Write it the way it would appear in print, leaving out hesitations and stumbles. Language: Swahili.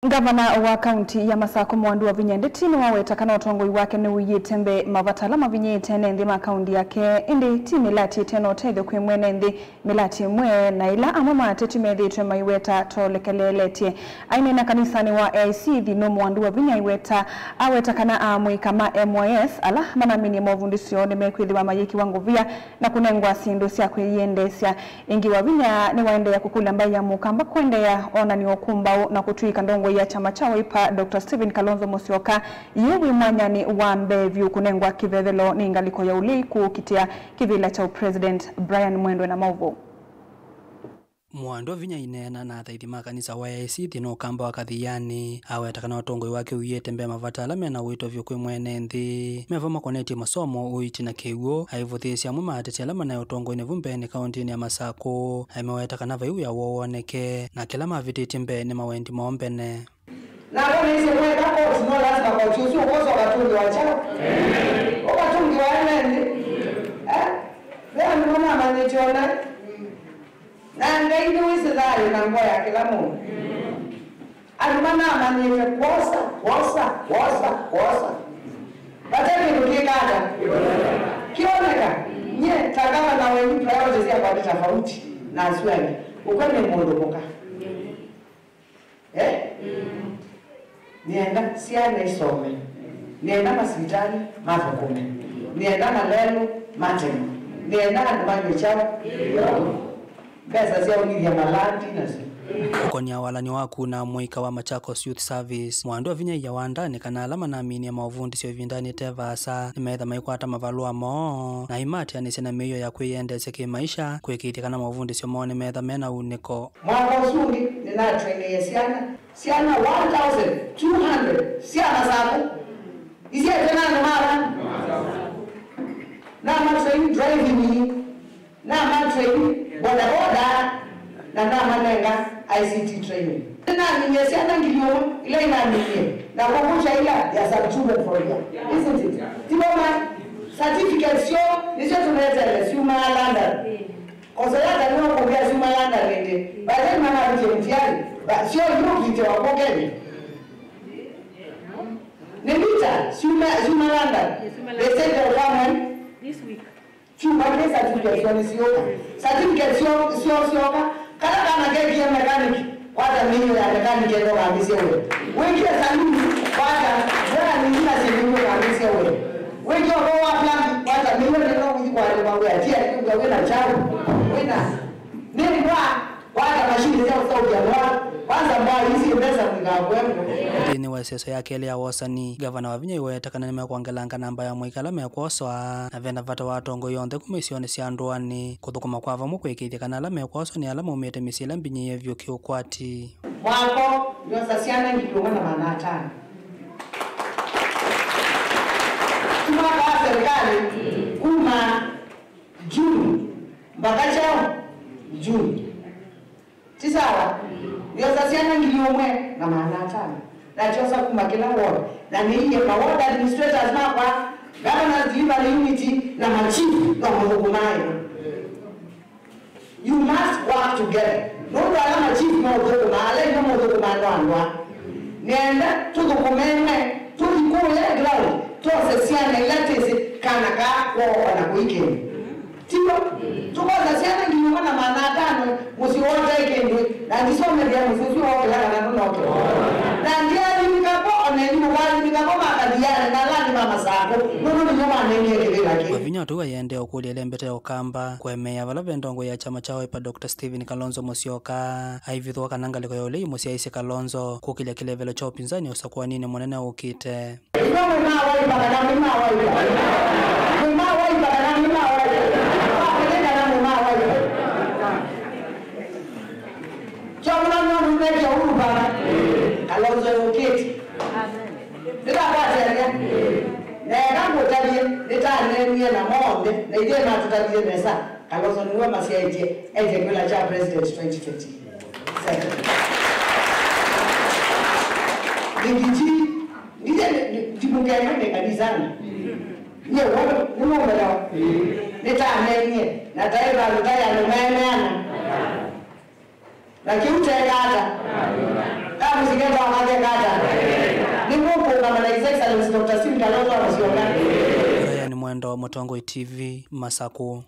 Gavana wa kaunti ya Masako Mwandu wa Vinyendeti ni waweta kana utongoi wake ni uyitembe mavatala mavinyete nende makaunti yake indi ti milati teno tedo kwe mwene ndi milati mwe na ila amama teti medhi maiweta tolekeleleti aine na kanisani wa AC dhino Mwandu wa Vinyaiweta aweta kana amui kama MYS ala manamini movundisio ni mekwidhi wa mayiki wangu via na kunengwa sindusia kwe yendesya ingi wa Vinya ni waende ya kukula mbai ya mukamba kwende ya ona ni okumbao na kutuika ndongo ya chama cha Wiper Dr. Stephen Kalonzo Musyoka yewi mwanyani wa Mbevu kunengwa kivevelo ni ngaliko ya uliku kitia kivila cha President Brian Mwendwe na Mauvo. Mwandu wa Vinyaineena na thaithi makanisa wa AIC thino kamba wa kathiyani awetakana watongoi wake uyetembe mavatala mena wito vyo kwe mwene nthi meva makoneti masomo uiti na keuo aivuthisya mwe maatete alama na utongoi ne vumbeni kauntini ya Masako aimewetakana vaiu ya woneke na kila mavititi mbeni mawendi maombene na kone isi mweka koti no lazima kwa chusu ukoso watungi wachao watungi waenendi leo ni mwana manichona na ngai wisi dhari na ngoya kila mungu alumana manyefe kosa bataki nukikata kioneka nye tagawa na wengi priorities ya kwa tofauti na aswele ukwene mwondokoka nienda siana isome nienda masitani mavokome nienda malelo matemo nienda andumanyo chao pesa zia univya malandi nazi ukoni awalani waku na mwika wa Machakos Youth Service Mwandu wa Vinyai ya wandani kana alama na amini ya mauvundi sio vindani tevasa nimeetha maikwata mavalua moo na imati anisena meyo ya kuiendesya kimaisha kwekiti kana mauvundi sio moo nimeetha mena uniko mwaka usundi nina traine ya siana 1,200 siana zako isi ya tena mara na matrain driving na matrain boda na manenga ICT training na nimesiana ngilioma ile inaniye na kukucha ila ya subchumbe for you isn't it tiboma certificate sio nicho tunaleta sio malanda kosa yake ndio kuongea sio malanda lende baadaye mama mtiani sio yuki te wapokeni Nebita sio malanda they said they will come this week chumba kesa certificate sio kana keki ya mechanic kwata minyo ya mechanic ndio kaambia wewe wengi saluni kwata bwana ni nina sehemu kaambia wewe wengi wao plan kwata minyo ndio kwa mambo ya tia wewe na chao wewe nini kwata mashine zao Saudi Arabia kwanza mbao hizi pesa mngabwemo ni waseso yake ile ya wasani gavana wa Vinyai wetakana nimekuangelanga namba ya mwikala mekoswa na venda vata watongo yonthe kumisione cia ndwani kuthukuma kwava mukwikithia kana ala mekoswa ni ala maumite misila mbinyi yevyo kiukwati mwako nyosa siana ngiloma na manatano tumaka serikali Juni mpaka chao Juni tisawa nyosa siana ngilomwe na manatano na chosa kumakila ward na niye kwa ward administrators mapa governors deliver unity na machifu na mhukumayo you must work together no ala machifu na mhukuma ale no mhukumano anwa nenda tukukumene tukikule ground tose siana ilatesi kana ka kwa na kuikeni tipo tukoza siana ngiyuma na manatano musiwote ikendwe na ndisome bya musisi wote la na noke na ndiye nikapo oneni mukali nikapo makadiana na lani mama sako nono nyoma nenge kebela ke Wavinya tu yende okuliele mbete okamba kwemea vala vendongo ya chama cha Wiper Dr. Stephen Kalonzo Musyoka aivithwa kananga liko yole musiaise Kalonzo kukile kilevelo cha upinzani usakuwa nini mwanene ukite Kalonzo uketi ndio basi ya na ngambo tabie nitanemie na monde na ile na tutabie mesa Kalonzo ni wema si aje kwa cha president 2020 Ningiji nije tibungana ne kanizana nie wao ni mambo yao nitanemie na taifa lutaya na mwana na kiutega hata Kama msikenda wakati kata. Ni Mungu kama na His Excellency Dr. Stephen Kalonzo anasiongea. Haya ni Mwendo, Mutongoi TV, Masako.